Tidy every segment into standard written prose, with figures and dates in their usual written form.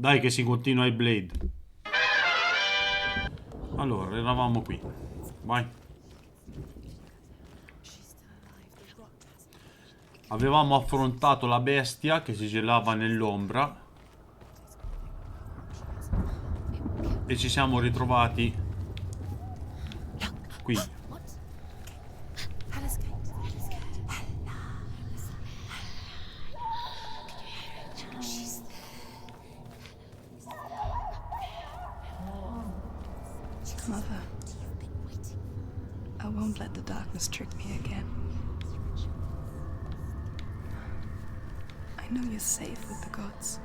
Dai che si continua ai Blade. Allora, eravamo qui. Vai. Avevamo affrontato la bestia che si gelava nell'ombra e ci siamo ritrovati qui. Mother, I won't let the darkness trick me again. I know you're safe with the gods.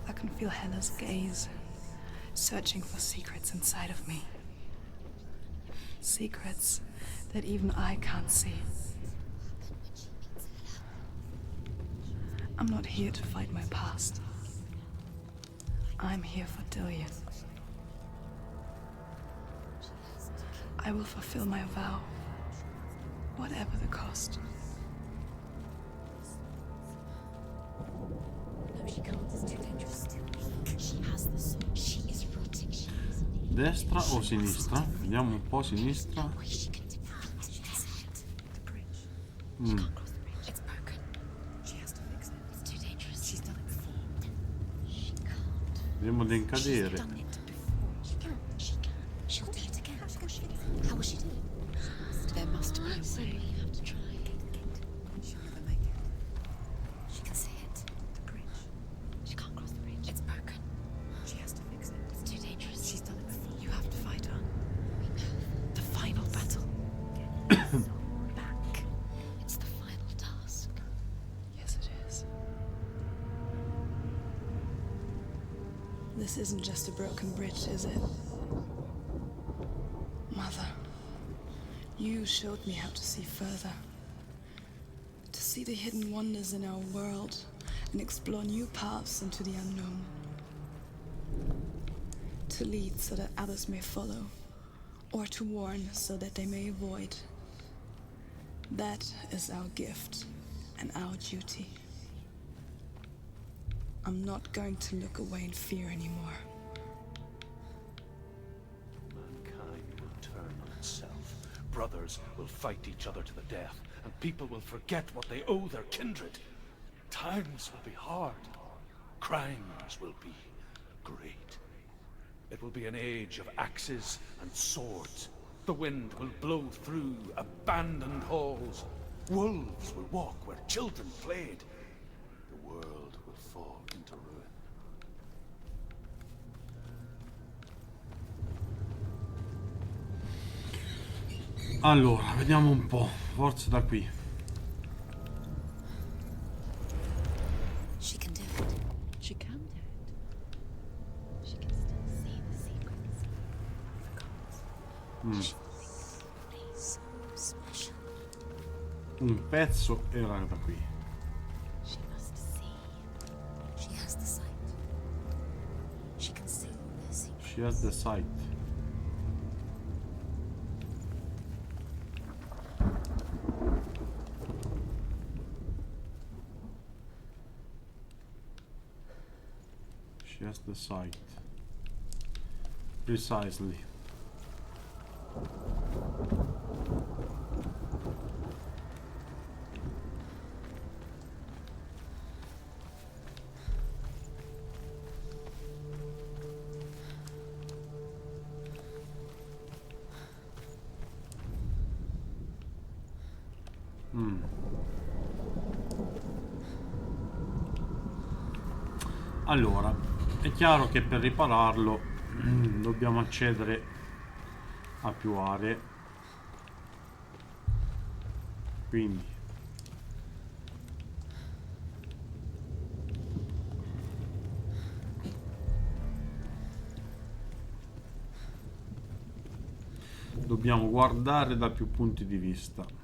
I can feel Hela's gaze, searching for secrets inside of me. Secrets that even I can't see. I'm not here to fight my past. I'm here for Dillion. I will fulfill my vow, whatever the cost. No, she can't. It's too dangerous. She has the soul. She is rotting. She is. Destra o sinistra? Vediamo un po' sinistra. Mm. It's broken. She has to fix it. It's too dangerous. She's done it before. She can't. Vediamo di incadere. She's done it before. She can. She can. She'll do it again. How will she do it? There must be a way. You have to try. She'll never make it. She can see it. The bridge. She can't cross the bridge. It's broken. She has to fix it. It's too dangerous. She's done it before. You have to fight her. We know. The final battle. Get the soul back. It's the final task. Yes, it is. This isn't just a broken bridge, is it? Mother, you showed me how to see further. To see the hidden wonders in our world and explore new paths into the unknown. To lead so that others may follow, or to warn so that they may avoid. That is our gift and our duty. I'm not going to look away in fear anymore. Mankind will turn on itself. Brothers will fight each other to the death, and people will forget what they owe their kindred. Times will be hard. Crimes will be great. It will be an age of axes and swords. The wind will blow through abandoned halls. Wolves will walk where children played. The world will fall into ruin. Allora, vediamo un po'. Forse da qui. She can do it. She can do it. She can still see the secrets of the gods. She will be so special. Un pezzo era da qui. She must see. She has the sight. She can see their secrets. She has the sight. She has the sight. Precisely. Allora, è chiaro che per ripararlo dobbiamo accedere a più aree. Quindi dobbiamo guardare da più punti di vista.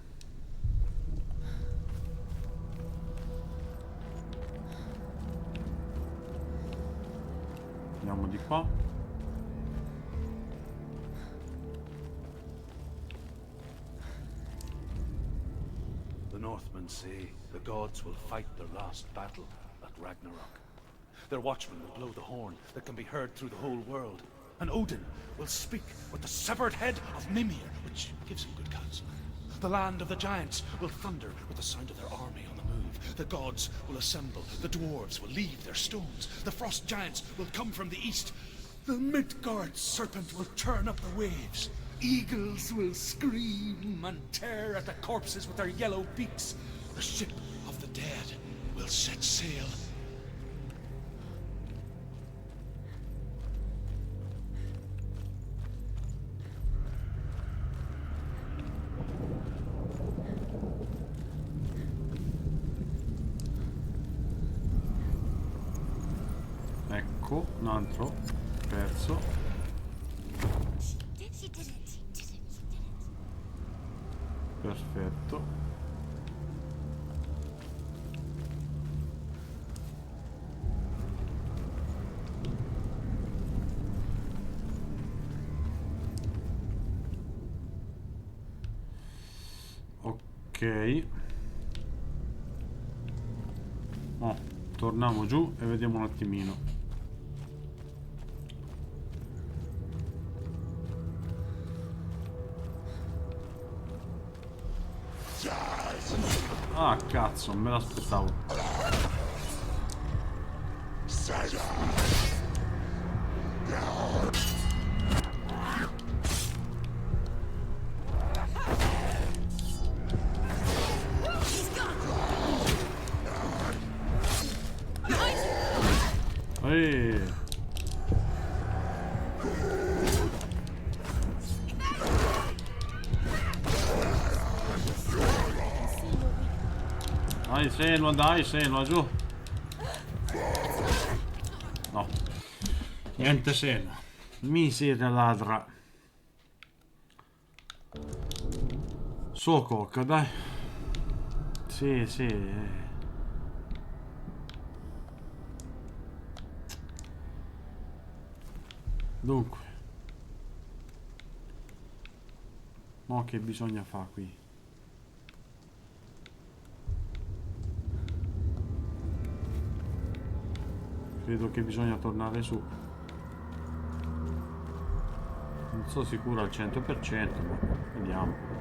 Andiamo di qua. The Northmen say the gods will fight their last battle. at Ragnarok. Their watchmen will blow the horn that can be heard through the whole world, and Odin will speak with the severed head of Mimir, which gives him good counsel. The land of the giants will thunder with the sound of their army on the move. The gods will assemble, the dwarves will leave their stones, the frost giants will come from the east, the Midgard serpent will turn up the waves, eagles will scream and tear at the corpses with their yellow beaks. The ship of the dead will set sail. Ecco, un altro pezzo. She did it. Perfetto. Ok. Oh, torniamo giù e vediamo un attimino. Ah, cazzo, non me l'aspettavo. Ehi. Dai, Senua, giù. No. Niente Senua. Miseria ladra. So cocca, dai. Sì. Dunque. Mo' che bisogna fare qui? Credo che bisogna tornare su. Non sono sicuro al 100%, ma vediamo.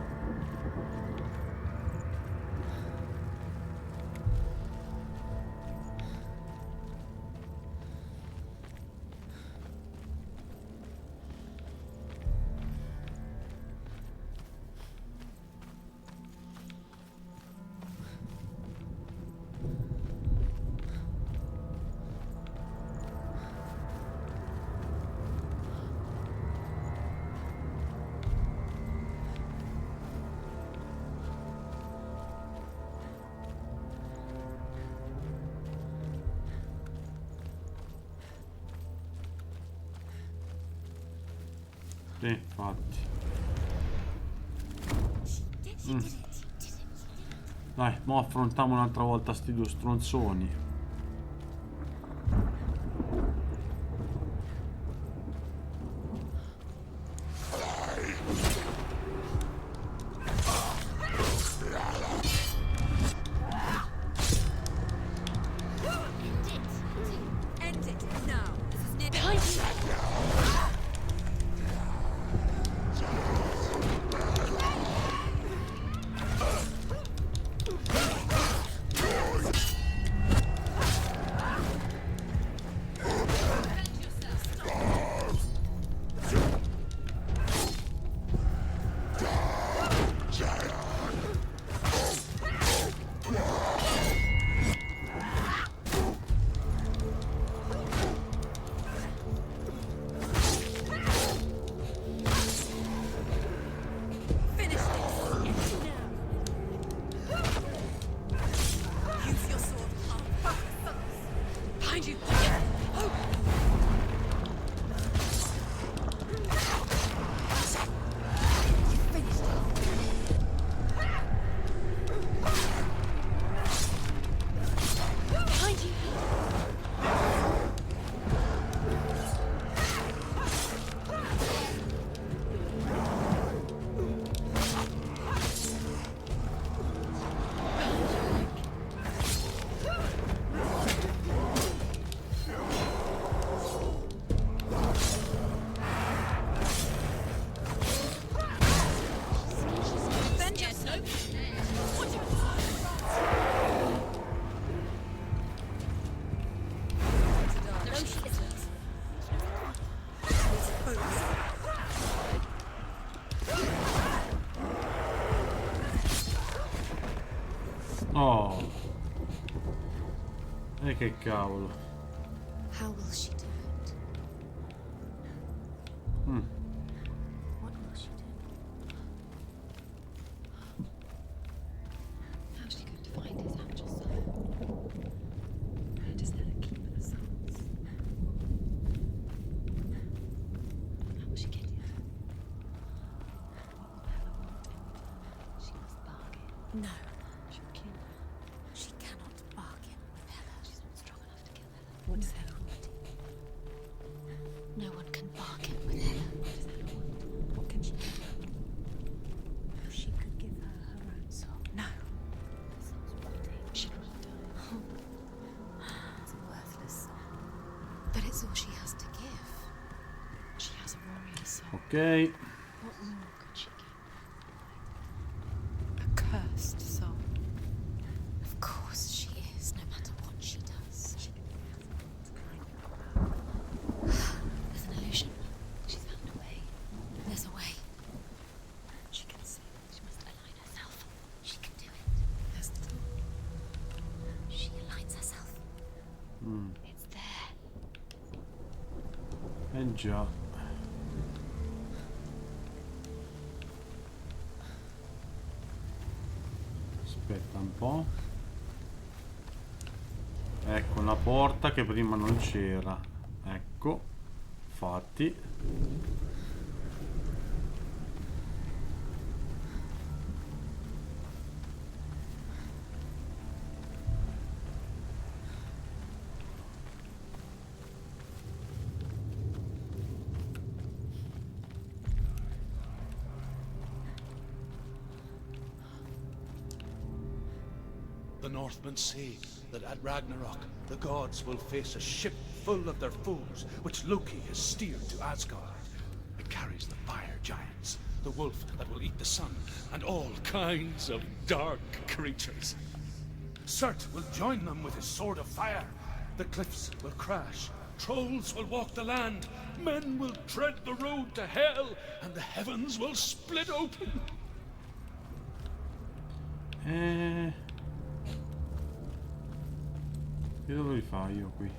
Infatti. Dai, mo affrontiamo un'altra volta sti due stronzoni. E che cavolo. How will she do it? What will she do? How's she going to find his actual soul? Does that keep the souls? How will she get it? What will Hela want in return? She must bargain. No, She'll kill her. she cannot bargain with Hela. She's not strong enough to kill Hela. What does Hela want? No one can bargain with Hela. What does Hela want? What can she do? If she could give her her own soul. No. Her soul's rotting. She'd rather die. It's a worthless soul. But it's all she has to give. She has a warrior soul. Ok. What more could she give? A cursed soul. Of course she is, no matter what she does. She can be kind of There's an illusion. She's found a way. There's a way. She can see. She must align herself. She can do it. There's the She aligns herself. It's there. Eh già. Aspetta un po'. Ecco una porta che prima non c'era. Ecco. Infatti. The Northmen say that at Ragnarok, the gods will face a ship full of their foes, which Loki has steered to Asgard. It carries the fire giants, the wolf that will eat the sun, and all kinds of dark creatures. Surt will join them with his sword of fire. The cliffs will crash, trolls will walk the land, men will tread the road to hell, and the heavens will split open. Che devo rifare io qui?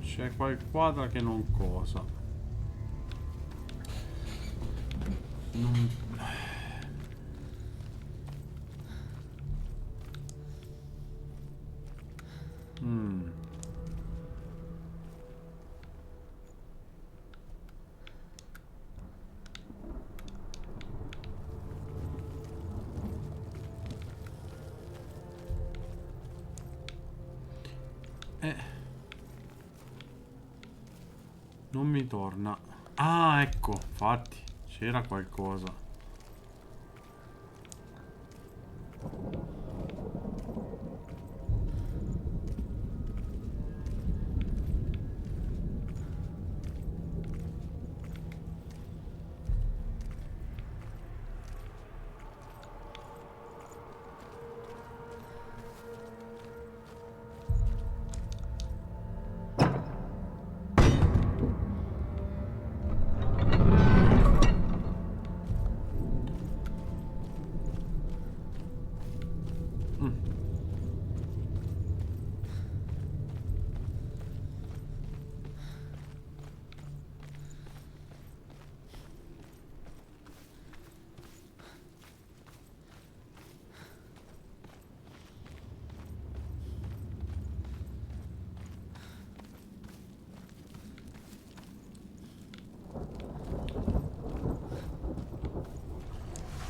C'è qualcosa che non cosa. Non... Non mi torna. Ah, ecco, infatti, c'era qualcosa.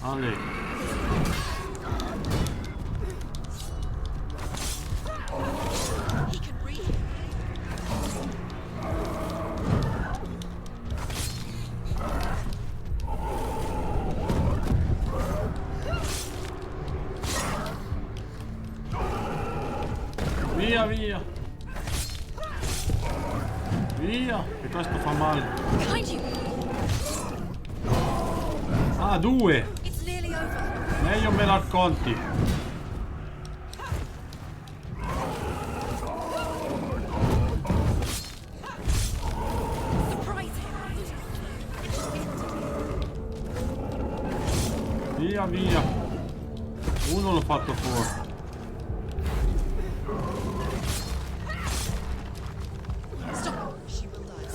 Ale. He can read. Via, via. Via, che questo fa male. Behind you. Ah, due. It's nearly over. Meglio me racconti. Surprise him. Via, via. Uno l'ho fatto fuori. Stop! She will die.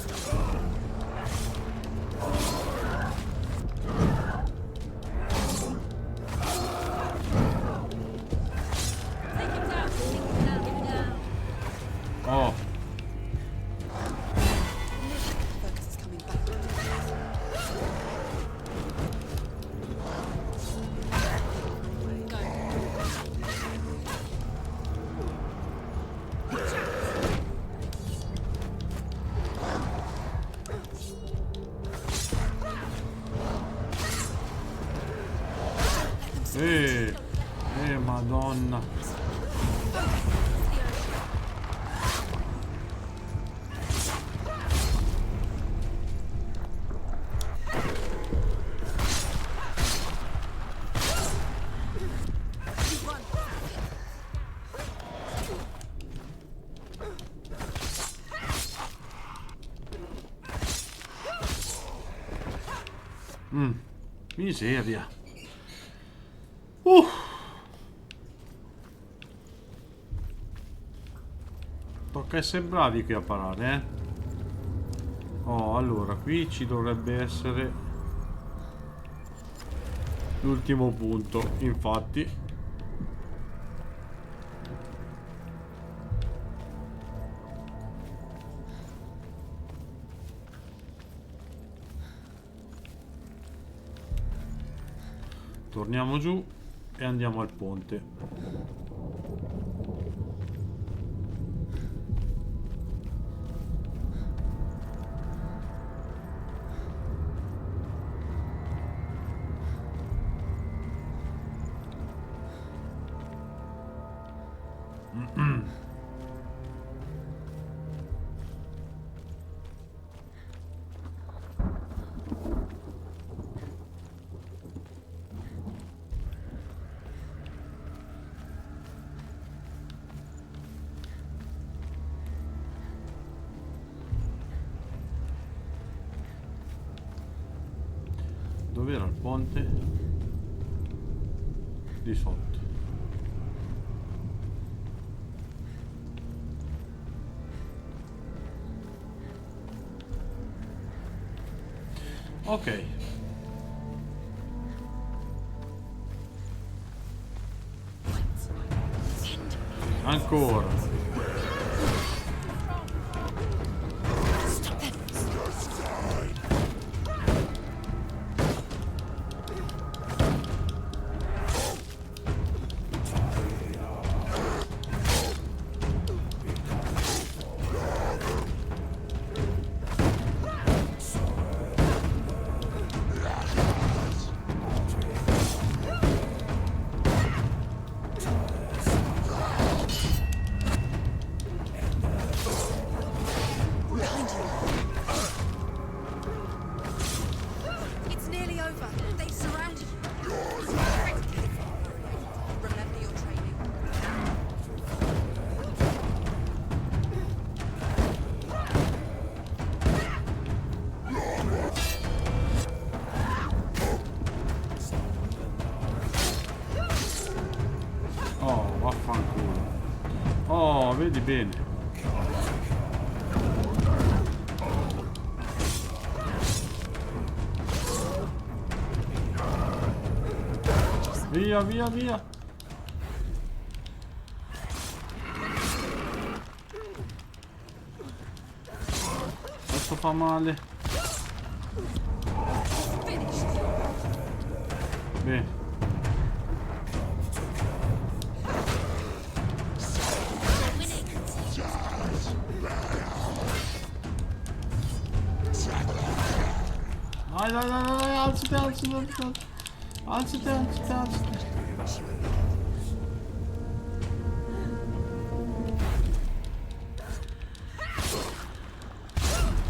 Oh. Focus is coming back. Madonna. Miseria. Tocca essere bravi qui a parare, eh. Oh, allora, qui ci dovrebbe essere l'ultimo punto, infatti. Torniamo giù e andiamo al ponte. Dov'era il ponte? Di sotto. Ok. Ancora. Oh, vedi bene. Via, via, via. Questo fa male. Bene. Dai, alzati, alzati.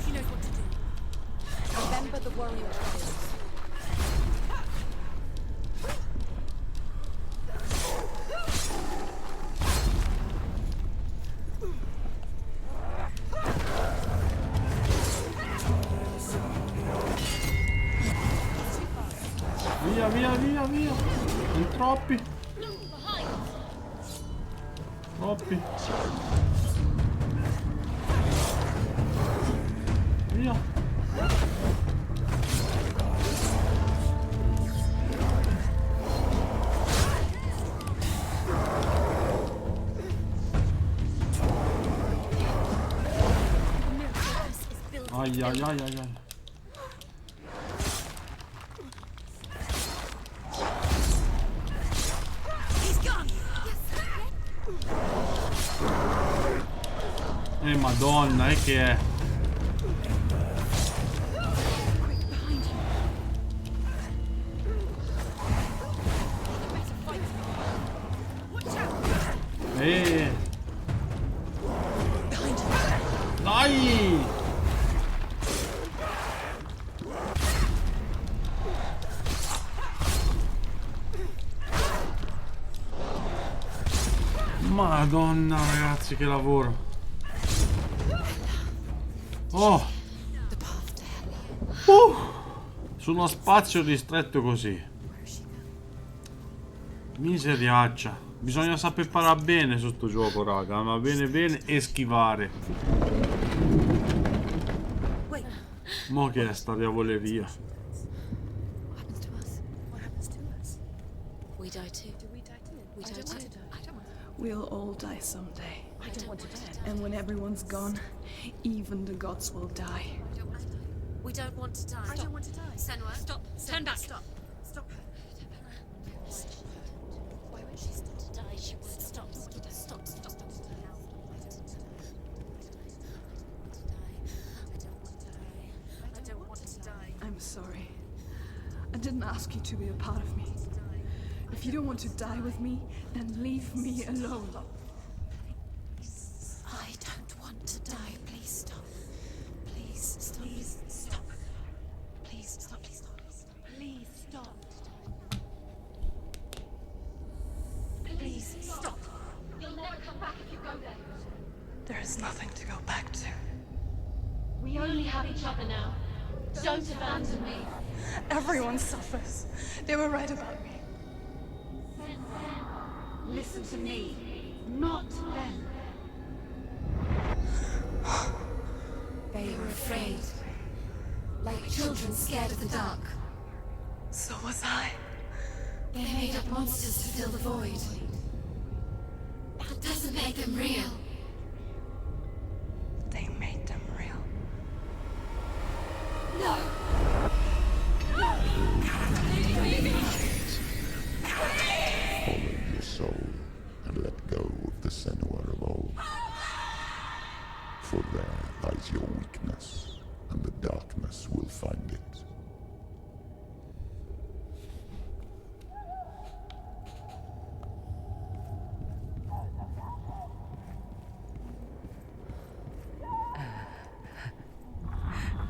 She knows what to do. Remember the warrior trials. Via. via. Non troppi. Troppi. Via. Ai ai ai ai ai. Madonna, è che è. Dai! Madonna ragazzi, che lavoro. Oh! Su uno spazio ristretto così. Miseriaccia. Bisogna saper parare bene su sto gioco, raga. Ma bene bene e schivare. Mo che è sta diavoleria? We'll all die someday. And when everyone's gone, even the gods will die. We don't want to die. I don't want to die. Senua, stop. Turn back. Stop. Stop her. Why won't she stop to die? She won't stop. Stop. I don't want to die. I don't want to die. I'm sorry. I didn't ask you to be a part of me. If you don't want to die with me, then leave me alone. I don't want to die. Please stop. Please stop. Please stop. Please stop. Please stop. Please stop. Please stop. You'll never come back if you go there. There is nothing to go back to. We only have each other now. Don't abandon me. Everyone suffers. They were right about me. Listen to me, not them. They were afraid. Like children scared of the dark. So was I. They made up monsters to fill the void. That doesn't make them real. They made them real. No! Follow your soul and let go of the Senua of old. For there lies your weakness, and the darkness will find it.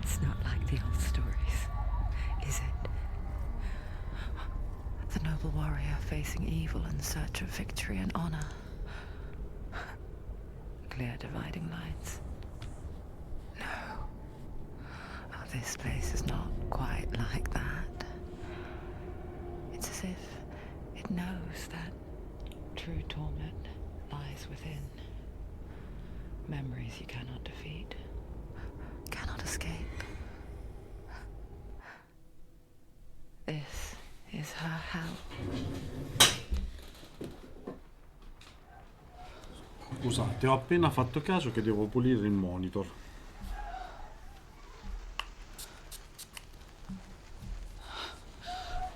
It's not like the old stories, is it? The noble warrior facing evil in search of victory and honor. Clear dividing lines. No. Oh, this place is not quite like that. It's as if it knows that true torment lies within. Memories you cannot defeat, cannot escape. This is her hell. Scusate, ho appena fatto caso che devo pulire il monitor.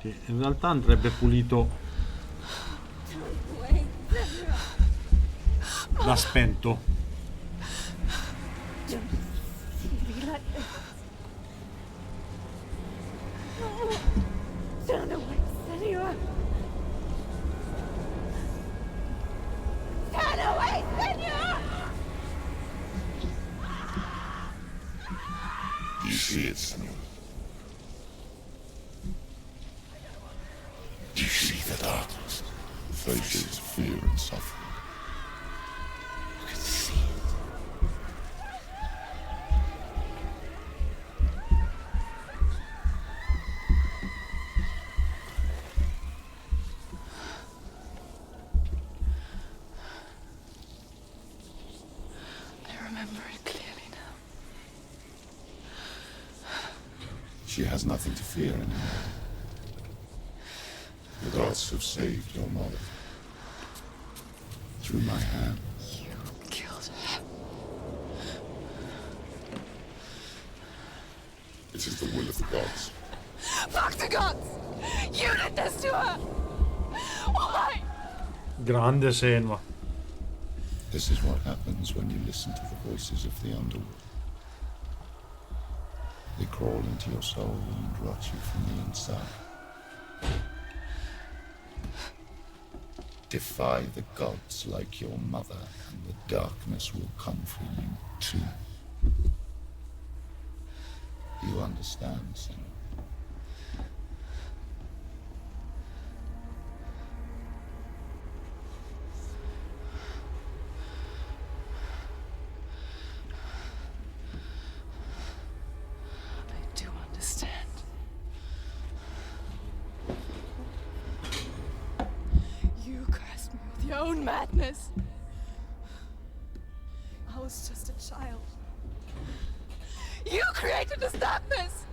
Che in realtà andrebbe pulito da spento. Turn away, Senua! Turn away, Senua! You see it, Senua? Do you see the darkness? Faces fear and suffering. You can see it. She has nothing to fear anymore. The gods have saved your mother. Through my hand. You killed her. It is the will of the gods. Fuck the gods! You did this to her! Why? Grande Senua. This is what happens when you listen to the voices of the underworld. They crawl into your soul and rot you from the inside. Defy the gods like your mother, and the darkness will come for you too. You understand, Senua? You cursed me with your own madness. I was just a child. You created this darkness!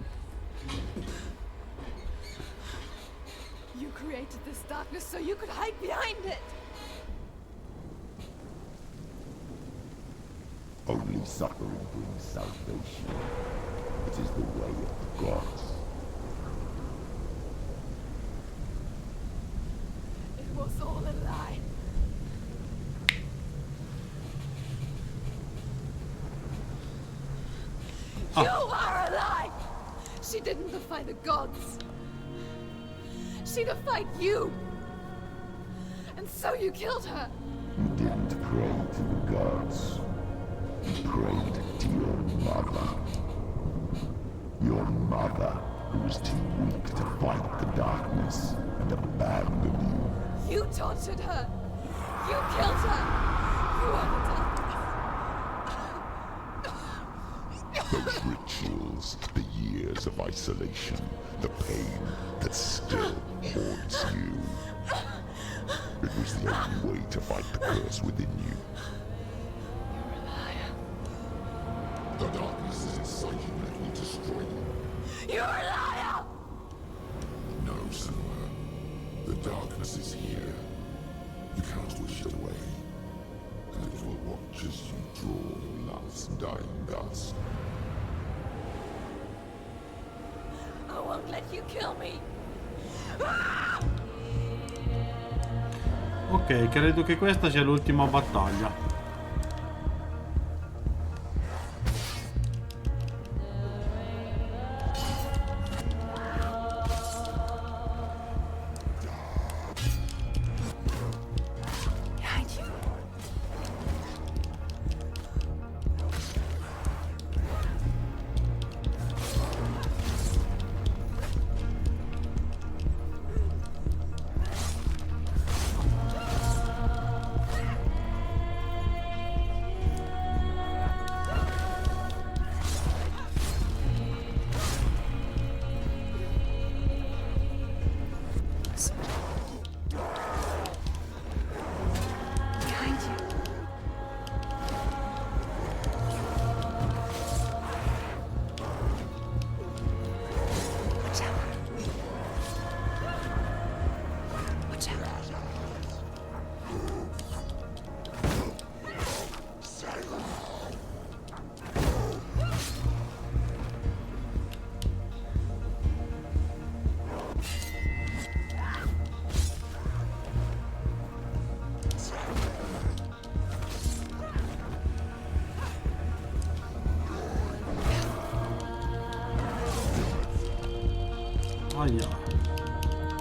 You created this darkness so you could hide behind it! Only suffering brings salvation. It is the way of the gods. It was all a lie. You are a lie! She didn't defy the gods. She defied you. And so you killed her. You didn't pray to the gods. You prayed to your mother. Your mother, who was too weak to fight the darkness and abandoned you. You tortured her. You killed her. You are the darkness. Those rituals, the years of isolation, the pain that still haunts you. It was the only way to fight the curse within you. You're a liar. The darkness is inside you, let me destroy you. You're a liar! No, Senua. The darkness is here. You cannot wish it away. And it will watch as you draw your last dying gasp. I won't let you kill me. Ok, credo che questa sia l'ultima battaglia. Aia.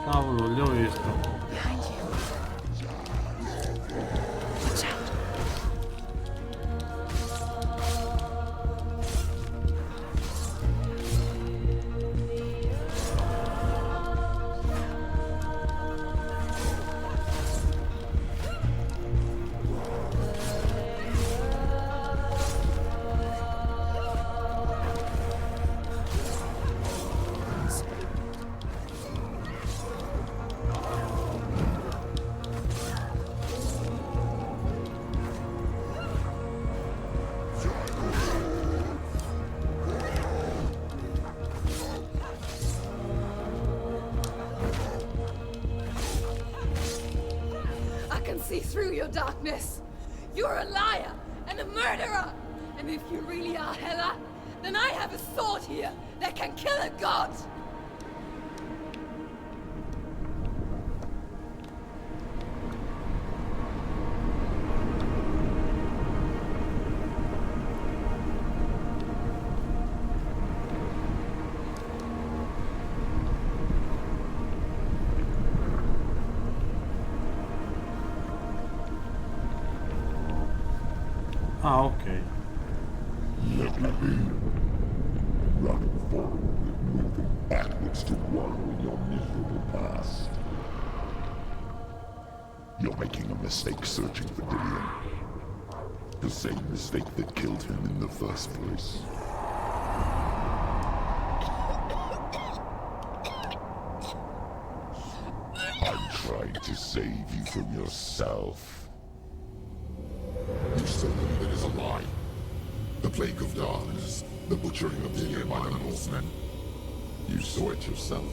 Cavolo, li ho visto. can see through your darkness. You're a liar and a murderer. And if you really are Hela, then I have a sword here that can kill a god. Ah, ok. Let me be. Running forward, moving backwards to wallow in your miserable past. You're making a mistake searching for Dillion. The same mistake that killed him in the first place. I'm trying to save you from yourself. You still believe it is a lie? The plague of darkness, the butchering of Dillion by the Northmen. You saw it yourself.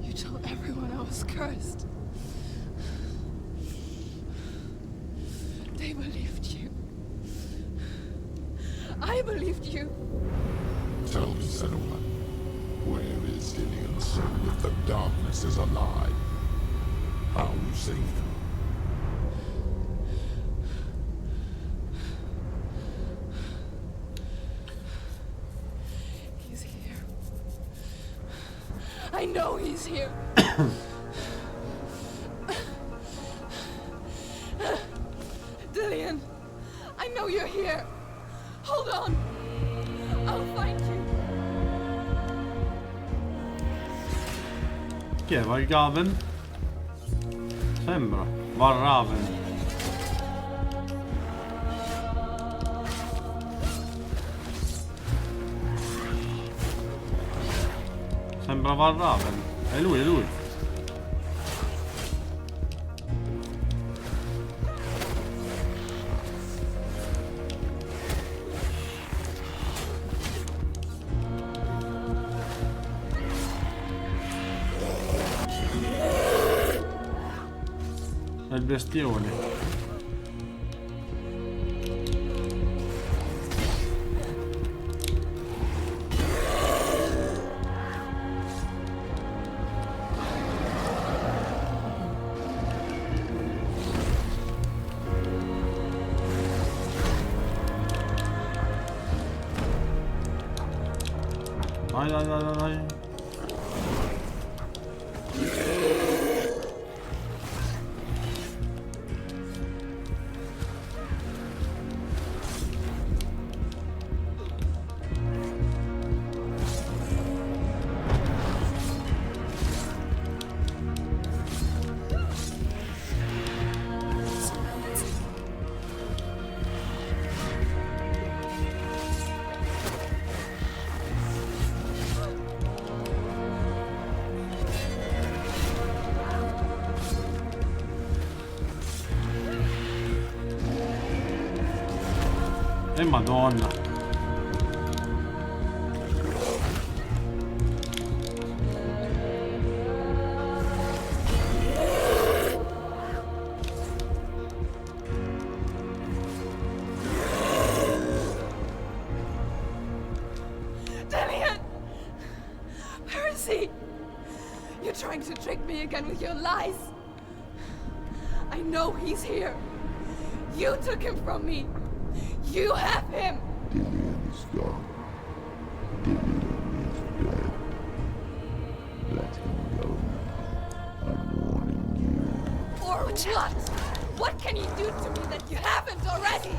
You told everyone I was cursed. They believed you. I believed you. Tell me, Senua, where is Dillion's soul if the darkness is a lie? How will you save him? He's here. I know he's here. Dillion, I know you're here. Hold on. I'll find you. Chi è? Valgaven? Sembra. Valraven. Sembra Valraven. È lui, è lui. È il bestione. Dai, dai, dai, dai. Madonna. Dillion! Where is he? You're trying to trick me again with your lies. I know he's here. You took him from me. You have him! Dillion is gone. Dillion is dead. Let him go. I'm warning you. Or what? What can you do to me that you haven't already?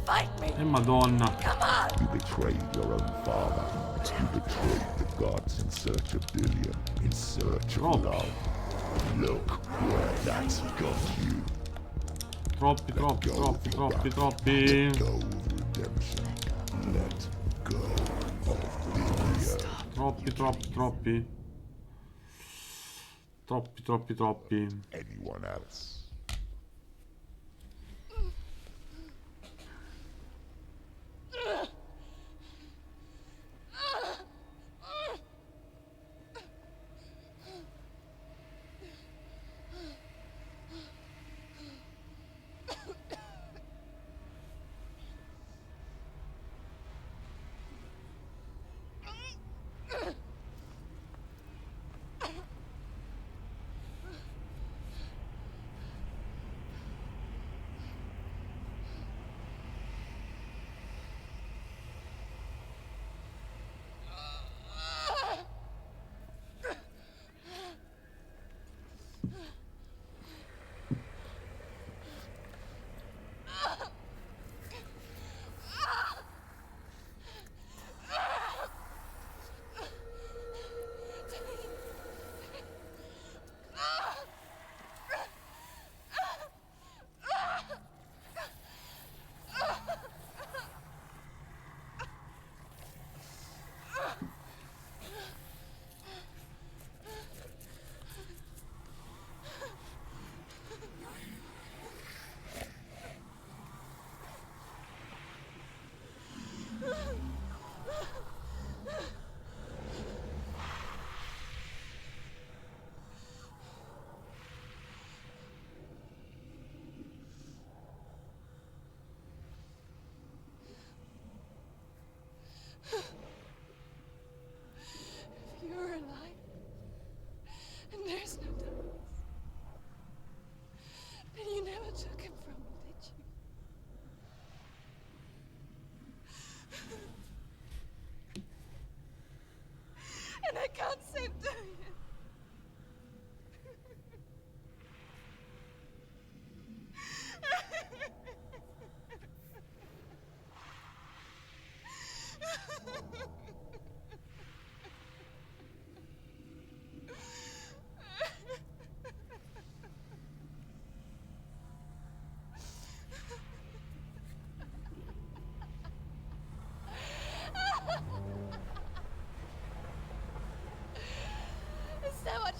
Fight me! Madonna. Come on! You betrayed your own father. You betrayed the gods in search of Dillion, in search of love. Look where that's got you. Troppi. Let go of redemption. Let go of Dillion. Troppi. Anyone else?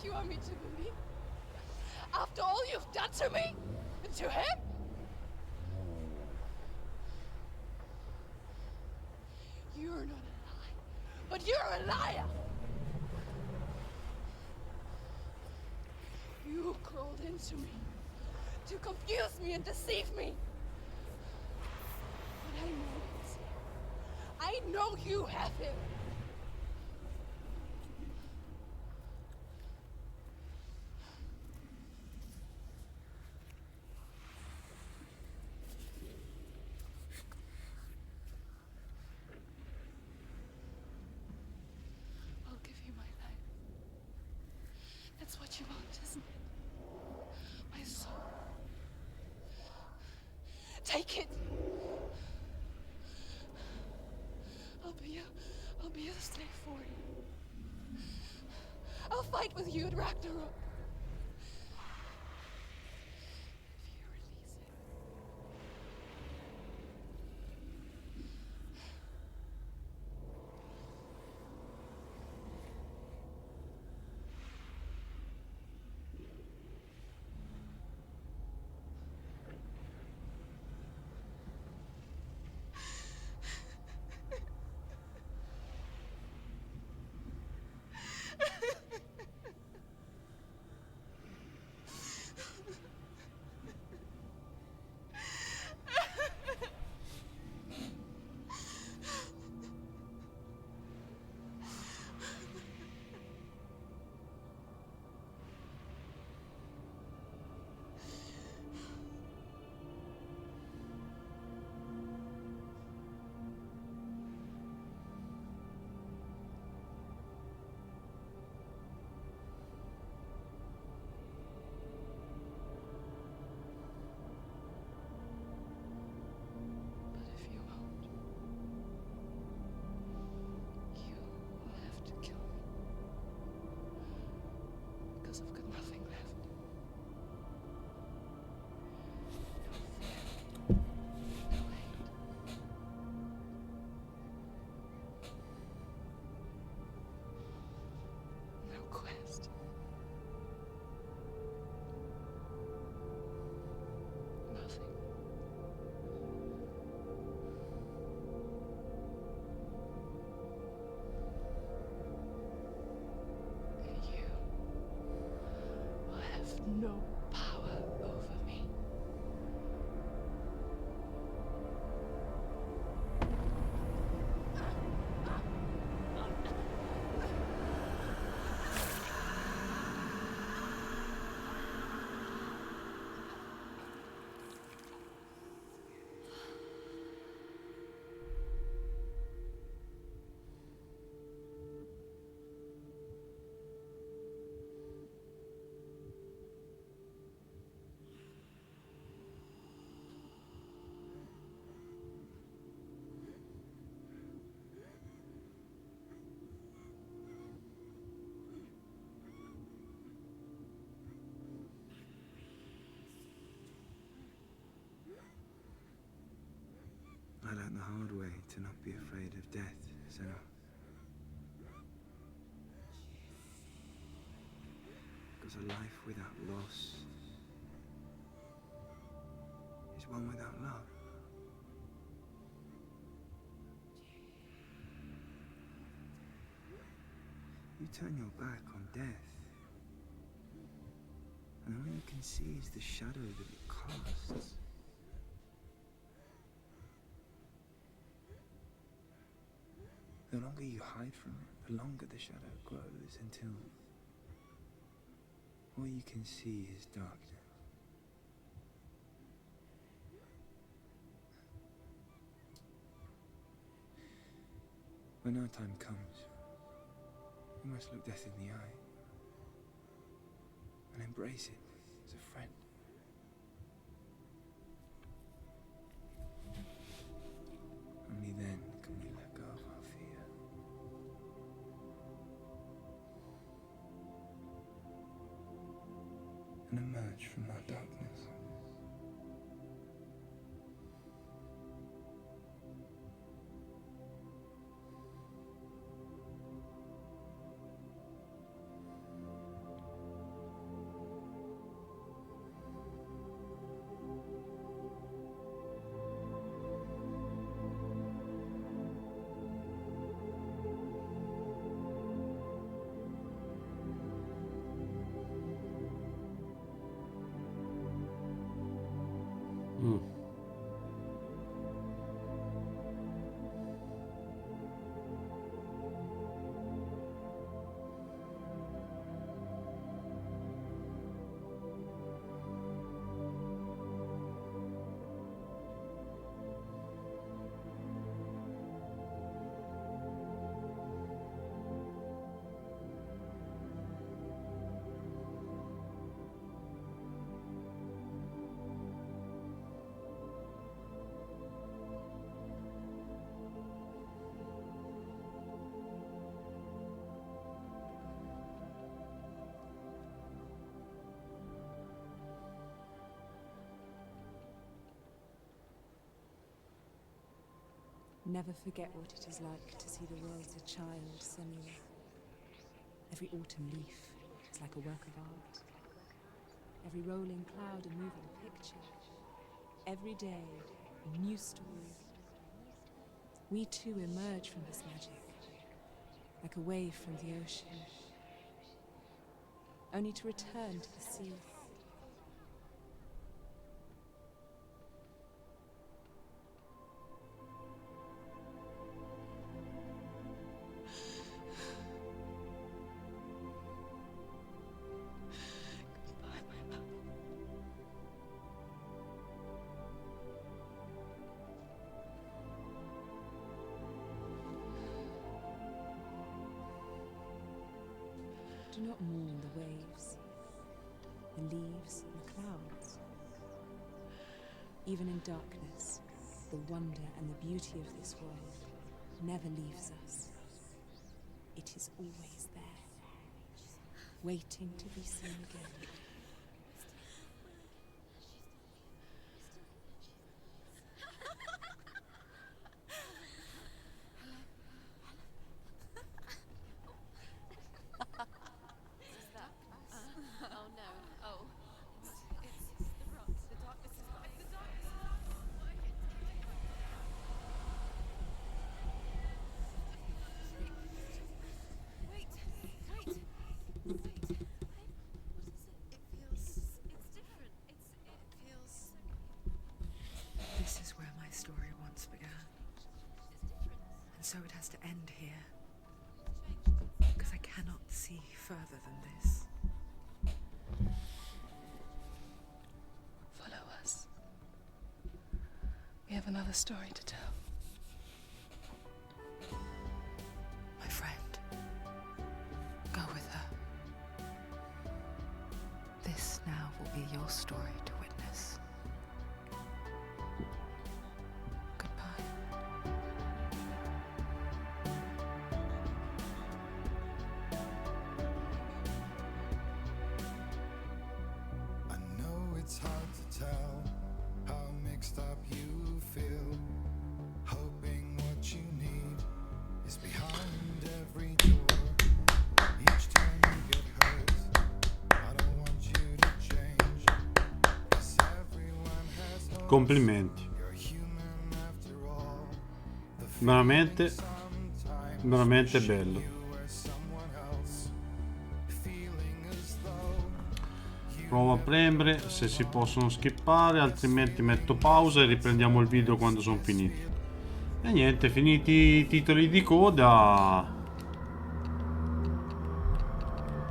you want me to believe? After all you've done to me? And to him? You're not a lie, but you're a liar! You crawled into me to confuse me and deceive me. But I know he's here. I know you have him. I'll give you my life. That's what you want, isn't it? My soul. Take it. I'll be a slave for you. I'll fight with you at Ragnarok. If you release it. I've got nothing left. No fear. No hate. No quest. Nothing. And you will have no power over me. I learned the hard way to not be afraid of death, Senua. Because a life without loss is one without love. You turn your back on death, and all you can see is the shadow that it casts. The longer you hide from it, the longer the shadow grows until all you can see is darkness. When our time comes, we must look death in the eye and embrace it as a friend. Only then can we let go of our fear. And emerge from our darkness. Never forget what it is like to see the world as a child, Senua. Every autumn leaf is like a work of art. Every rolling cloud a moving picture. Every day a new story. We too emerge from this magic, like a wave from the ocean, only to return to the sea. Do not mourn the waves, the leaves, and the clouds. Even in darkness, the wonder and the beauty of this world never leaves us. It is always there, waiting to be seen again. This is where my story once began. And so it has to end here. Because I cannot see further than this. Follow us. We have another story to tell. My friend, go with her. This now will be your story to witness. Goodbye. I know it's hard to tell how mixed up you feel. Hoping what you need is behind every door. Each time you get hurt, I don't want you to change. 'Cause everyone has hope. Complimenti. You're human after all. The Veramente, sometimes veramente wish bello. you were someone else. Feeling as though Provo a premere se si possono skippare, altrimenti metto pausa e riprendiamo il video quando sono finiti. E niente, finiti i titoli di coda,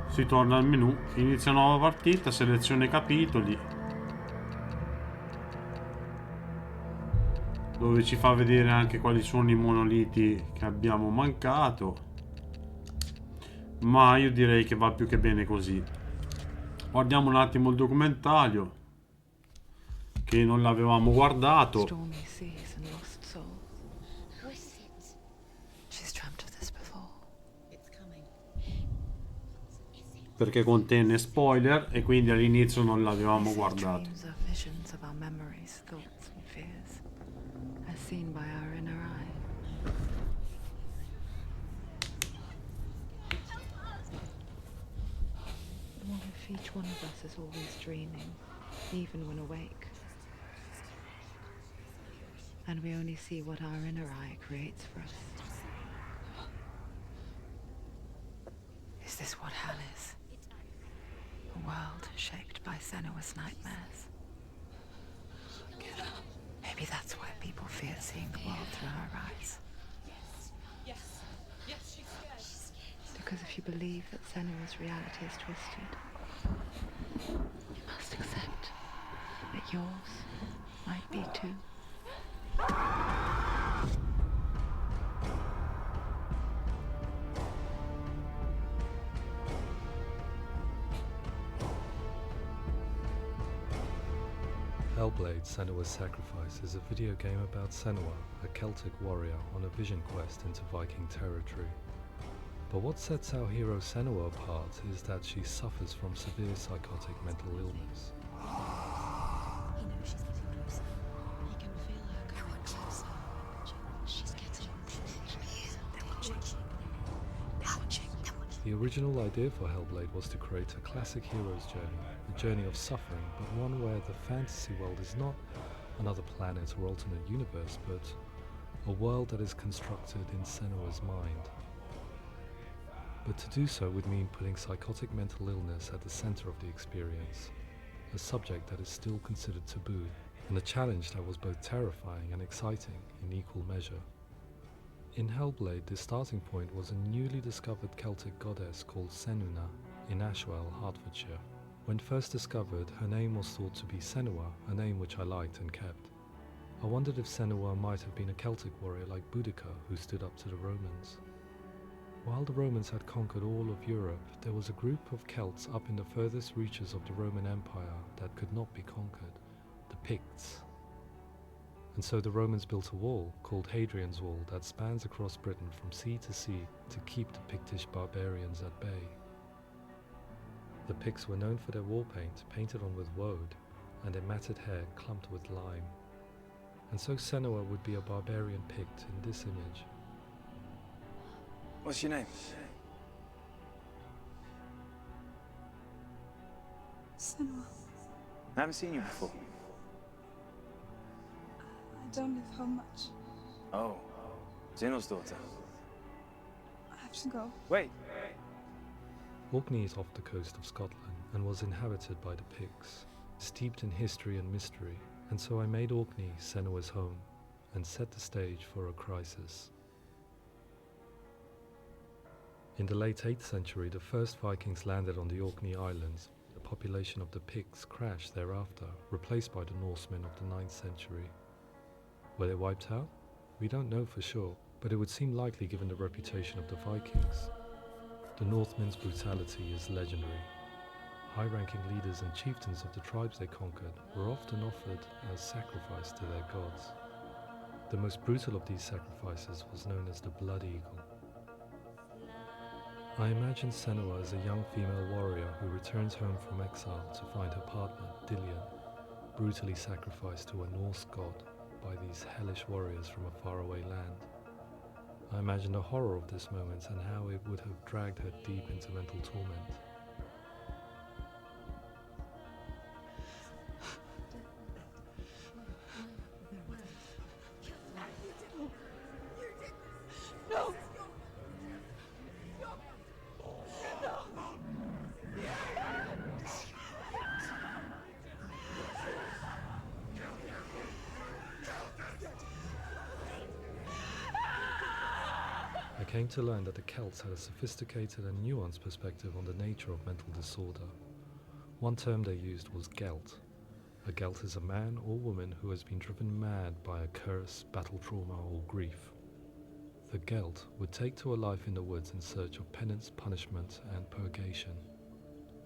si torna al menu, inizia nuova partita, seleziona i capitoli, dove ci fa vedere anche quali sono i monoliti che abbiamo mancato, ma io direi che va più che bene così. Guardiamo un attimo il documentario, che non l'avevamo guardato, Stormy seas and lost souls. She's dreamt of this before. perché contiene spoiler e quindi all'inizio non l'avevamo These guardato. dreams are visions of our memories, thoughts and fears, as seen by our inner eye. What if each one of us is always dreaming, even when awake? And we only see what our inner eye creates for us. Is this what hell is? A world shaped by Senua's nightmares. Get up. Maybe that's why people fear seeing the world through her eyes. Yes, she's scared. Because if you believe that Senua's reality is twisted, you must accept that yours might be too. Hellblade: Senua's Sacrifice is a video game about Senua, a Celtic warrior on a vision quest into Viking territory. But what sets our hero Senua apart is that she suffers from severe psychotic mental illness. He knows she's getting closer. He can feel her coming closer. She's getting closer. They're watching. The original idea for Hellblade was to create a classic hero's journey, a journey of suffering, but one where the fantasy world is not another planet or alternate universe, but a world that is constructed in Senua's mind. But to do so would mean putting psychotic mental illness at the center of the experience, a subject that is still considered taboo, and a challenge that was both terrifying and exciting in equal measure. In Hellblade, the starting point was a newly discovered Celtic goddess called Senua in Ashwell, Hertfordshire. When first discovered, her name was thought to be Senua, a name which I liked and kept. I wondered if Senua might have been a Celtic warrior like Boudica who stood up to the Romans. While the Romans had conquered all of Europe, there was a group of Celts up in the furthest reaches of the Roman Empire that could not be conquered, the Picts. And so the Romans built a wall, called Hadrian's Wall, that spans across Britain from sea to sea to keep the Pictish barbarians at bay. The Picts were known for their war paint, painted on with woad, and their matted hair clumped with lime. And so Senua would be a barbarian Pict in this image. What's your name? Senua. I haven't seen you before. I don't live home much. Oh, Zeno's daughter. I have to go. Wait. Orkney is off the coast of Scotland and was inhabited by the Picts, steeped in history and mystery, and so I made Orkney Senua's home and set the stage for a crisis. In the late 8th century, the first Vikings landed on the Orkney Islands. The population of the Picts crashed thereafter, replaced by the Norsemen of the 9th century. Were they wiped out? We don't know for sure, but it would seem likely given the reputation of the Vikings. The Northmen's brutality is legendary. High-ranking leaders and chieftains of the tribes they conquered were often offered as sacrifice to their gods. The most brutal of these sacrifices was known as the Blood Eagle. I imagine Senua as a young female warrior who returns home from exile to find her partner, Dillion, brutally sacrificed to a Norse god by these hellish warriors from a faraway land. I imagine the horror of this moment and how it would have dragged her deep into mental torment. No! I came to learn that the Celts had a sophisticated and nuanced perspective on the nature of mental disorder. One term they used was Gelt. A Gelt is a man or woman who has been driven mad by a curse, battle trauma, or grief. The Gelt would take to a life in the woods in search of penance, punishment, and purgation.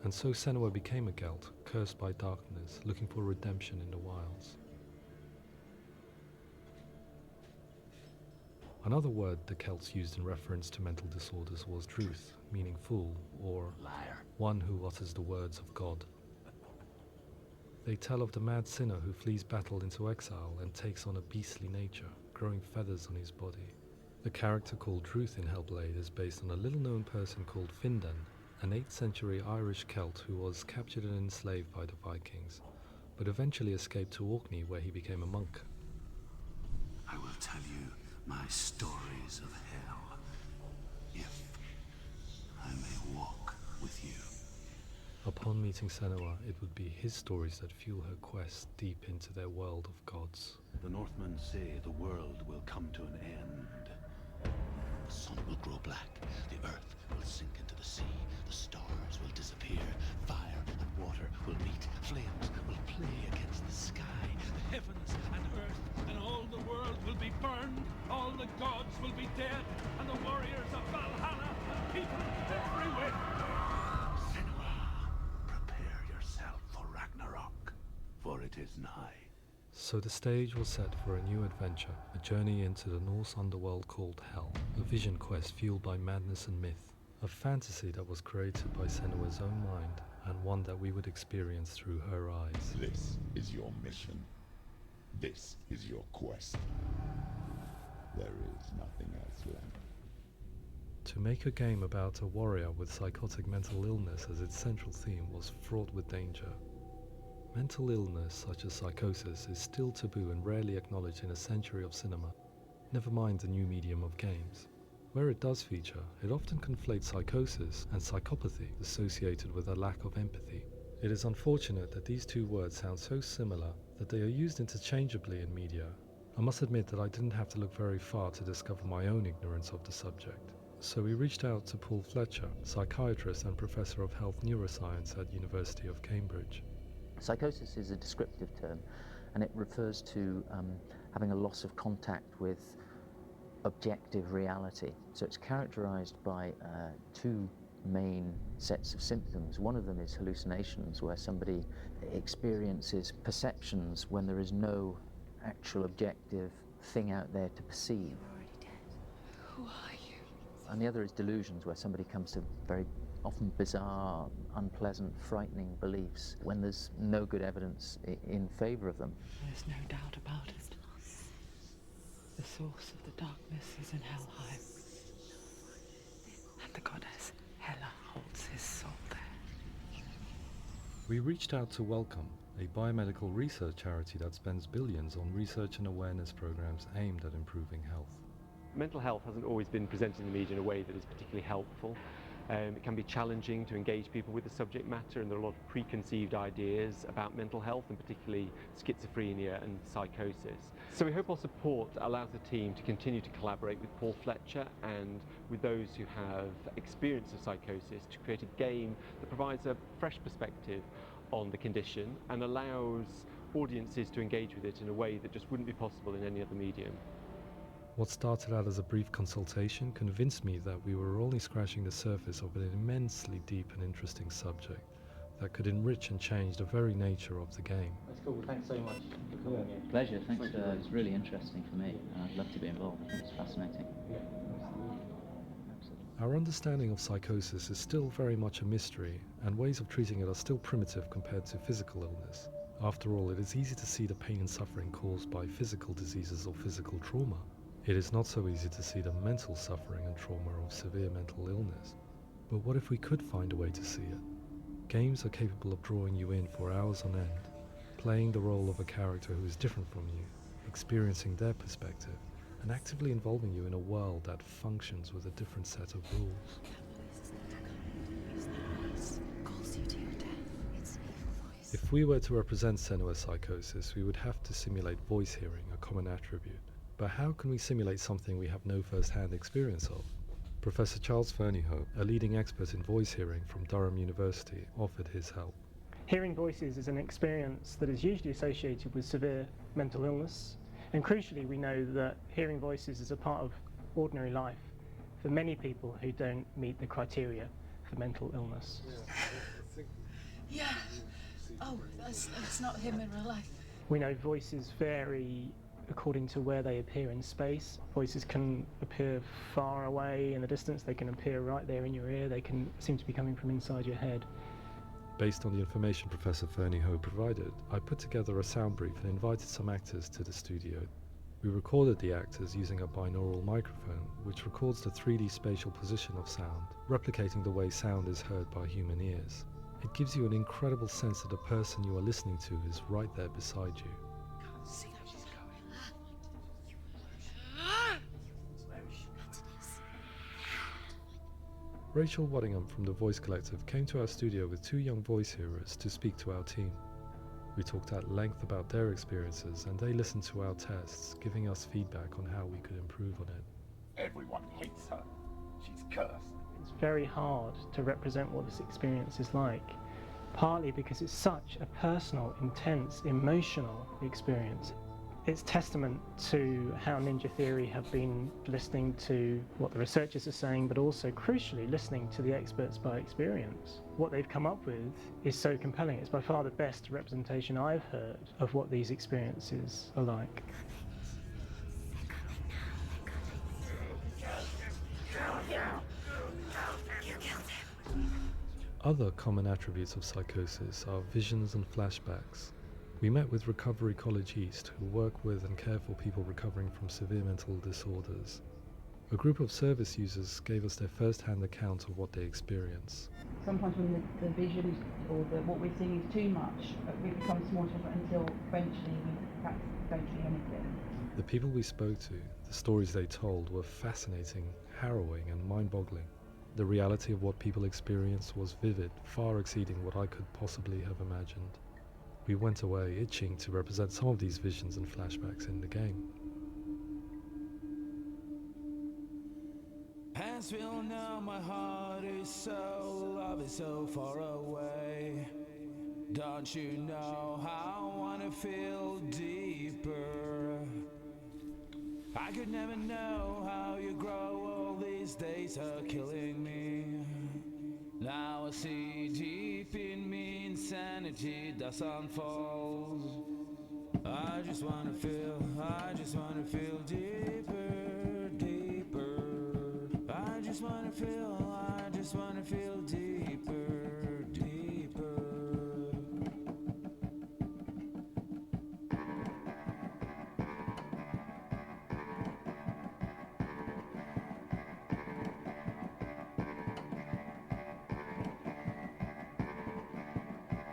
And so Senua became a Gelt, cursed by darkness, looking for redemption in the wilds. Another word the Celts used in reference to mental disorders was druth, meaning fool, or liar, one who utters the words of God. They tell of the mad sinner who flees battle into exile and takes on a beastly nature, growing feathers on his body. The character called Druth in Hellblade is based on a little-known person called Findan, an 8th century Irish Celt who was captured and enslaved by the Vikings, but eventually escaped to Orkney where he became a monk. I will tell you my stories of hell, if I may walk with you. Upon meeting Senua, it would be his stories that fuel her quest deep into their world of gods. The Northmen say the world will come to an end. The sun will grow black, the earth will sink into the sea, the stars will disappear, fire and water will meet, flames will play against the sky, the heavens and earth and all the world will be burned, all the gods will be dead, and the warriors of Valhalla and people everywhere. Senua, prepare yourself for Ragnarok, for it is nigh. So the stage was set for a new adventure, a journey into the Norse underworld called Hell, a vision quest fueled by madness and myth, a fantasy that was created by Senua's own mind, and one that we would experience through her eyes. This is your mission. This is your quest. There is nothing else left. To make a game about a warrior with psychotic mental illness as its central theme was fraught with danger. Mental illness, such as psychosis, is still taboo and rarely acknowledged in a century of cinema, never mind the new medium of games. Where it does feature, it often conflates psychosis and psychopathy associated with a lack of empathy. It is unfortunate that these two words sound so similar that they are used interchangeably in media. I must admit that I didn't have to look very far to discover my own ignorance of the subject. So we reached out to Paul Fletcher, psychiatrist and professor of health neuroscience at University of Cambridge. Psychosis is a descriptive term, and it refers to having a loss of contact with objective reality. So it's characterized by two main sets of symptoms. One of them is hallucinations, where somebody experiences perceptions when there is no actual objective thing out there to perceive. You're already dead. Who are you? And the other is delusions, where somebody comes to very often bizarre, unpleasant, frightening beliefs when there's no good evidence in favor of them. There's no doubt about it. The source of the darkness is in Helheim. And the goddess Hela holds his soul there. We reached out to Welcome, a biomedical research charity that spends billions on research and awareness programs aimed at improving health. Mental health hasn't always been presented in the media in a way that is particularly helpful. It can be challenging to engage people with the subject matter, and there are a lot of preconceived ideas about mental health, and particularly schizophrenia and psychosis. So we hope our support allows the team to continue to collaborate with Paul Fletcher and with those who have experience of psychosis to create a game that provides a fresh perspective on the condition and allows audiences to engage with it in a way that just wouldn't be possible in any other medium. What started out as a brief consultation convinced me that we were only scratching the surface of an immensely deep and interesting subject that could enrich and change the very nature of the game. That's cool. Thanks so much for coming here. Pleasure. Thanks. It's really interesting for me, and I'd love to be involved. I think it's fascinating. Our understanding of psychosis is still very much a mystery, and ways of treating it are still primitive compared to physical illness. After all, it is easy to see the pain and suffering caused by physical diseases or physical trauma. It is not so easy to see the mental suffering and trauma of severe mental illness. But what if we could find a way to see it? Games are capable of drawing you in for hours on end, playing the role of a character who is different from you, experiencing their perspective, and actively involving you in a world that functions with a different set of rules. If we were to represent Senua's psychosis, we would have to simulate voice hearing, a common attribute. But how can we simulate something we have no first-hand experience of? Professor Charles Fernyhough, a leading expert in voice hearing from Durham University, offered his help. Hearing voices is an experience that is usually associated with severe mental illness, and crucially we know that hearing voices is a part of ordinary life for many people who don't meet the criteria for mental illness. Yeah. Oh, that's not him in real life. We know voices vary according to where they appear in space. Voices can appear far away in the distance, they can appear right there in your ear, they can seem to be coming from inside your head. Based on the information Professor Fernyhough provided, I put together a sound brief and invited some actors to the studio. We recorded the actors using a binaural microphone, which records the 3D spatial position of sound, replicating the way sound is heard by human ears. It gives you an incredible sense that the person you are listening to is right there beside you. Can't see how she's going. Rachel Waddingham from the Voice Collective came to our studio with 2 young voice hearers to speak to our team. We talked at length about their experiences and they listened to our tests, giving us feedback on how we could improve on it. Everyone hates her. She's cursed. It's very hard to represent what this experience is like, partly because it's such a personal, intense, emotional experience. It's testament to how Ninja Theory have been listening to what the researchers are saying, but also, crucially, listening to the experts by experience. What they've come up with is so compelling. It's by far the best representation I've heard of what these experiences are like. Other common attributes of psychosis are visions and flashbacks. We met with Recovery College East, who work with and care for people recovering from severe mental disorders. A group of service users gave us their first-hand account of what they experience. Sometimes when the visions or what we're seeing is too much, it becomes more different until eventually we practice don't see anything. The people we spoke to, the stories they told, were fascinating, harrowing and mind-boggling. The reality of what people experienced was vivid, far exceeding what I could possibly have imagined. We went away itching to represent some of these visions and flashbacks in the game. As we all know, my heart is so, love is so far away. Don't you know how I wanna feel deeper? I could never know how you grow, all these days are killing me. Now I see deep in me insanity does unfold. I just wanna feel deeper, deeper. I just wanna feel deeper, deeper.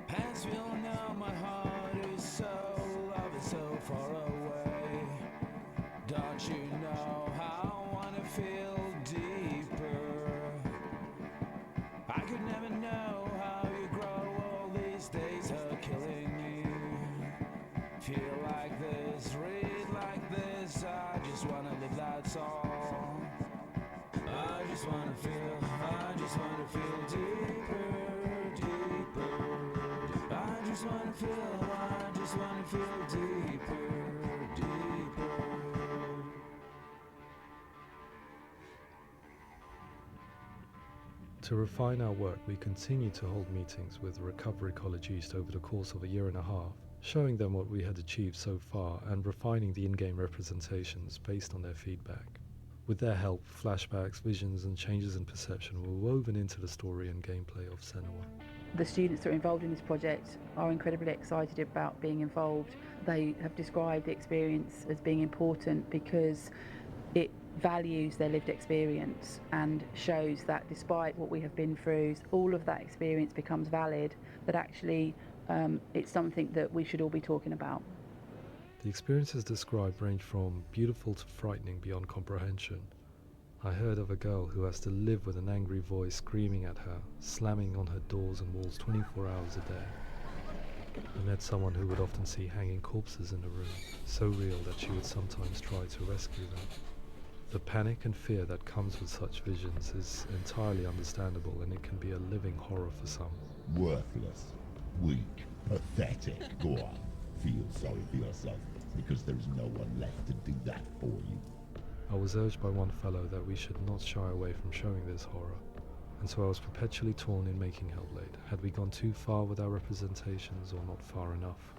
As we all know, my heart is so, love is so far away. Don't you know how I wanna feel deeper? I could never know how you grow, all these days are killing me. Feel like this, read like this, I just wanna live, that's all. I just wanna feel deeper, deeper. I just wanna feel deeper, deeper. To refine our work, we continue to hold meetings with Recovery College East over the course of a year and a half, showing them what we had achieved so far and refining the in-game representations based on their feedback. With their help, flashbacks, visions and changes in perception were woven into the story and gameplay of Senua. The students that are involved in this project are incredibly excited about being involved. They have described the experience as being important because it values their lived experience and shows that despite what we have been through, all of that experience becomes valid, that actually it's something that we should all be talking about. The experiences described range from beautiful to frightening beyond comprehension. I heard of a girl who has to live with an angry voice screaming at her, slamming on her doors and walls 24 hours a day. I met someone who would often see hanging corpses in a room, so real that she would sometimes try to rescue them. The panic and fear that comes with such visions is entirely understandable, and it can be a living horror for some. Worthless, weak, pathetic. Go on, feel sorry for yourself, because there's no one left to do that for you. I was urged by one fellow that we should not shy away from showing this horror, and so I was perpetually torn in making Hellblade. Had we gone too far with our representations or not far enough?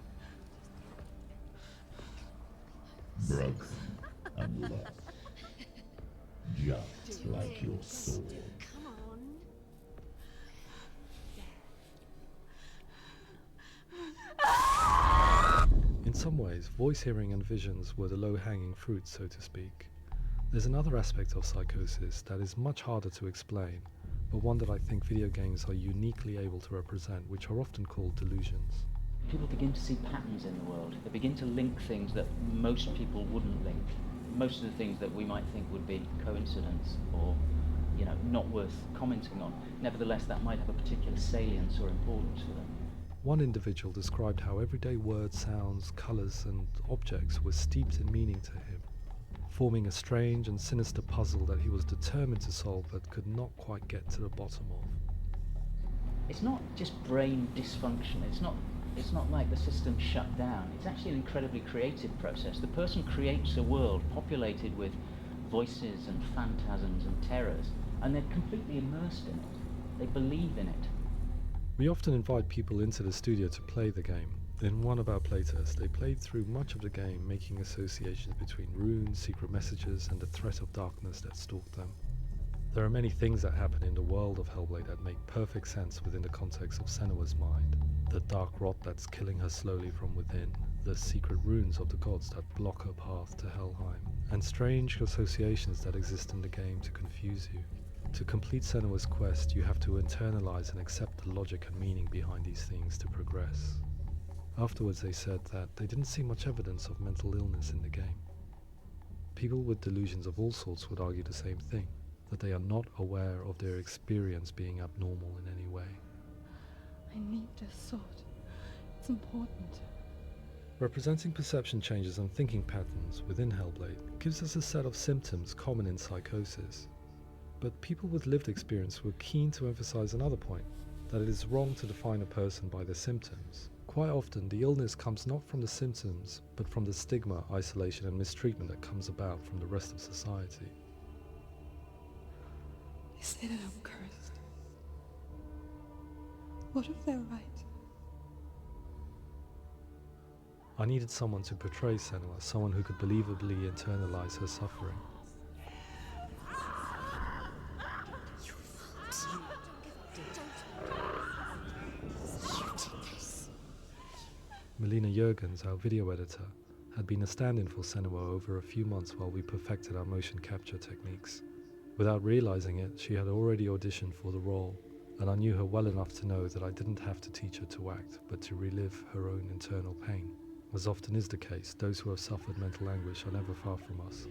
Broken and lost. Just like your soul. In some ways, voice hearing and visions were the low-hanging fruit, so to speak. There's another aspect of psychosis that is much harder to explain, but one that I think video games are uniquely able to represent, which are often called delusions. People begin to see patterns in the world. They begin to link things that most people wouldn't link. Most of the things that we might think would be coincidence or not worth commenting on. Nevertheless, that might have a particular salience or importance for them. One individual described how everyday words, sounds, colours and objects were steeped in meaning to him, forming a strange and sinister puzzle that he was determined to solve but could not quite get to the bottom of. It's not just brain dysfunction, it's not like the system shut down. It's actually an incredibly creative process. The person creates a world populated with voices and phantasms and terrors, and they're completely immersed in it. They believe in it. We often invite people into the studio to play the game. In one of our playtests, they played through much of the game, making associations between runes, secret messages, and the threat of darkness that stalked them. There are many things that happen in the world of Hellblade that make perfect sense within the context of SENUA'S mind. The dark rot that's killing her slowly from within, the secret runes of the gods that block her path to Helheim, and strange associations that exist in the game to confuse you. To complete SENUA'S quest, you have to internalize and accept the logic and meaning behind these things to progress. Afterwards they said that they didn't see much evidence of mental illness in the game. People with delusions of all sorts would argue the same thing, that they are not aware of their experience being abnormal in any way. I need this sword. It's important. Representing perception changes and thinking patterns within Hellblade gives us a set of symptoms common in psychosis. But people with lived experience were keen to emphasize another point, that it is wrong to define a person by their symptoms. Quite often, the illness comes not from the symptoms, but from the stigma, isolation and mistreatment that comes about from the rest of society. They say that I'm cursed. What if they're right? I needed someone to portray Senua, someone who could believably internalize her suffering. Melina Jurgens, our video editor, had been a stand-in for Senua over a few months while we perfected our motion capture techniques. Without realizing it, she had already auditioned for the role, and I knew her well enough to know that I didn't have to teach her to act, but to relive her own internal pain. As often is the case, those who have suffered mental anguish are never far from us.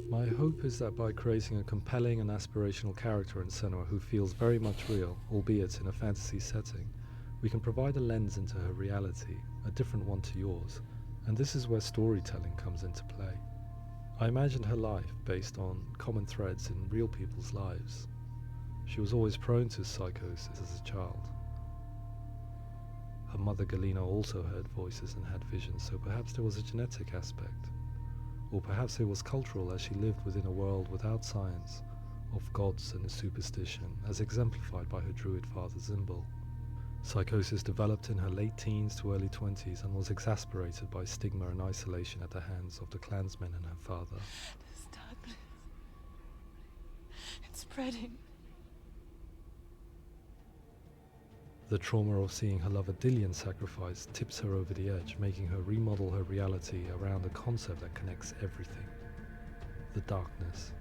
My hope is that by creating a compelling and aspirational character in Senua who feels very much real, albeit in a fantasy setting, we can provide a lens into her reality, a different one to yours, and this is where storytelling comes into play. I imagined her life based on common threads in real people's lives. She was always prone to psychosis as a child. Her mother Galina also heard voices and had visions, so perhaps there was a genetic aspect. Or perhaps it was cultural, as she lived within a world without science, of gods and a superstition, as exemplified by her druid father Zimbal. Psychosis developed in her late teens to early 20s and was exacerbated by stigma and isolation at the hands of the clansmen and her father. This darkness. It's spreading. The trauma of seeing her lover Dillian sacrificed tips her over the edge, making her remodel her reality around a concept that connects everything: the darkness.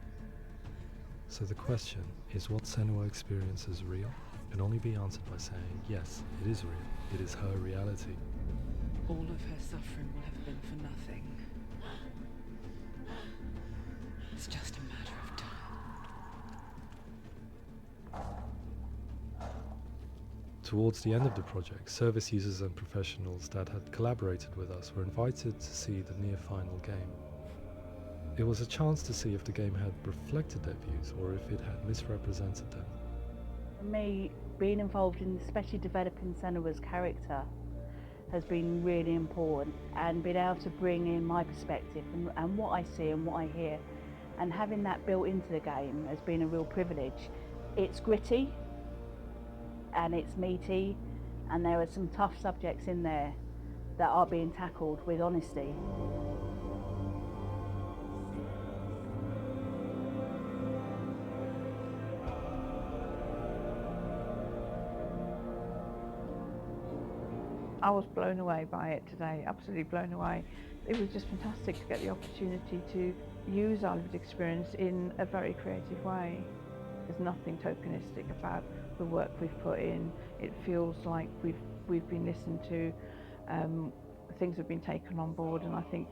So the question, is what Senua experiences real? Can only be answered by saying, yes, it is real. It is her reality. All of her suffering will have been for nothing. It's just a matter of time. Towards the end of the project, service users and professionals that had collaborated with us were invited to see the near-final game. It was a chance to see if the game had reflected their views or if it had misrepresented them. For me, being involved in especially developing Senua's character has been really important, and being able to bring in my perspective and what I see and what I hear, and having that built into the game has been a real privilege. It's gritty and it's meaty, and there are some tough subjects in there that are being tackled with honesty. I was blown away by it today, absolutely blown away. It was just fantastic to get the opportunity to use our lived experience in a very creative way. There's nothing tokenistic about the work we've put in. It feels like we've we've been listened to, things have been taken on board, and I think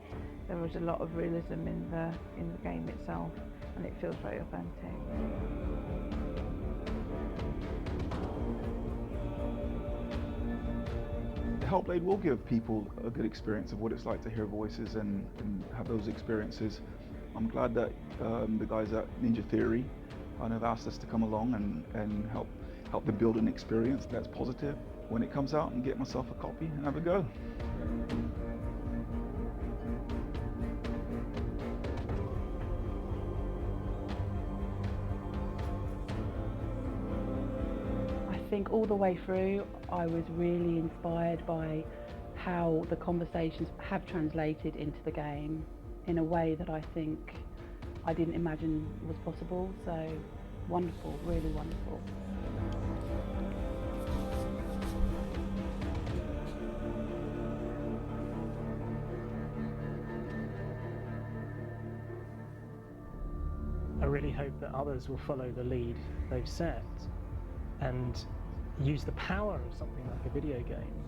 there was a lot of realism in the game itself, and it feels very authentic. Hellblade will give people a good experience of what it's like to hear voices and have those experiences. I'm glad that the guys at Ninja Theory kind of asked us to come along and help them build an experience that's positive when it comes out, and get myself a copy and have a go. I think all the way through I was really inspired by how the conversations have translated into the game in a way that I think I didn't imagine was possible. So wonderful, really wonderful. I really hope that others will follow the lead they've set and use the power of something like a video game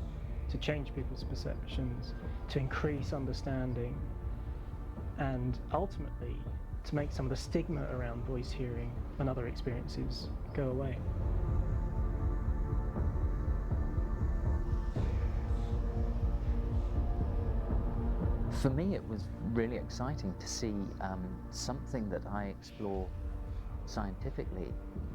to change people's perceptions, to increase understanding, and ultimately to make some of the stigma around voice hearing and other experiences go away. For me, it was really exciting to see something that I explore scientifically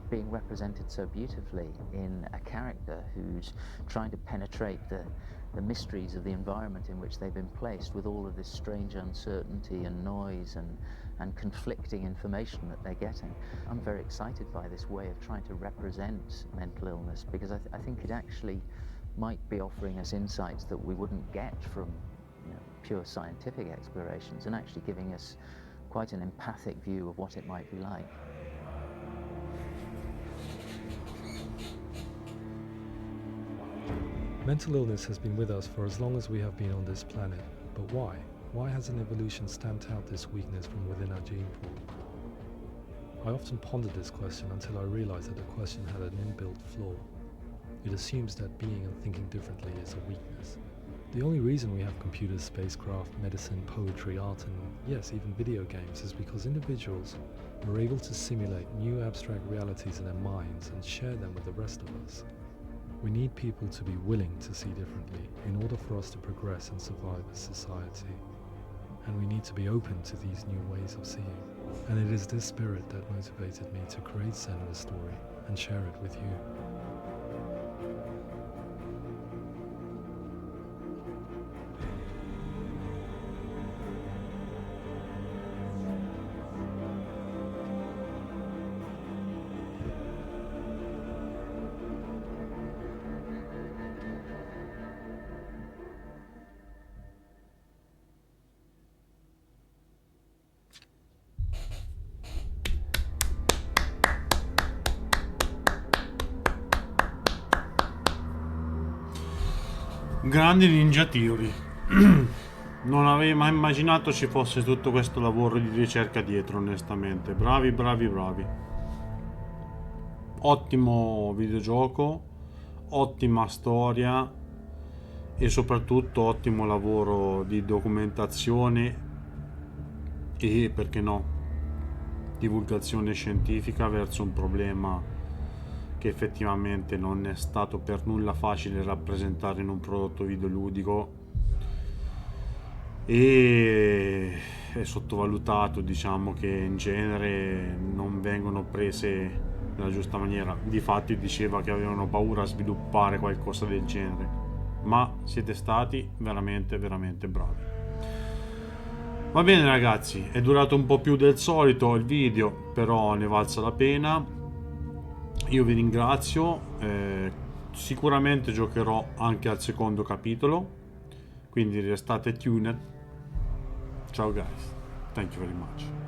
being represented so beautifully in a character who's trying to penetrate the mysteries of the environment in which they've been placed, with all of this strange uncertainty and noise and conflicting information that they're getting. I'm very excited by this way of trying to represent mental illness, because I think it actually might be offering us insights that we wouldn't get from pure scientific explorations, and actually giving us quite an empathic view of what it might be like. Mental illness has been with us for as long as we have been on this planet, but why? Why hasn't evolution stamped out this weakness from within our gene pool? I often pondered this question until I realized that the question had an inbuilt flaw. It assumes that being and thinking differently is a weakness. The only reason we have computers, spacecraft, medicine, poetry, art, and yes, even video games is because individuals are able to simulate new abstract realities in their minds and share them with the rest of us. We need people to be willing to see differently in order for us to progress and survive as society. And we need to be open to these new ways of seeing. And it is this spirit that motivated me to create SENUA'S story and share it with you. Grandi Ninja Theory. Non avevo mai immaginato ci fosse tutto questo lavoro di ricerca dietro, onestamente. Bravi, bravi, bravi. Ottimo videogioco, ottima storia e soprattutto ottimo lavoro di documentazione e, perché no, divulgazione scientifica verso un problema che effettivamente non è stato per nulla facile rappresentare in un prodotto videoludico e è sottovalutato, diciamo che in genere non vengono prese nella giusta maniera. Difatti diceva che avevano paura a sviluppare qualcosa del genere, ma siete stati veramente veramente bravi. Va bene ragazzi, è durato un po' più del solito il video, però ne valsa la pena. Io vi ringrazio, sicuramente giocherò anche al secondo capitolo, quindi restate tuned. Ciao guys, thank you very much.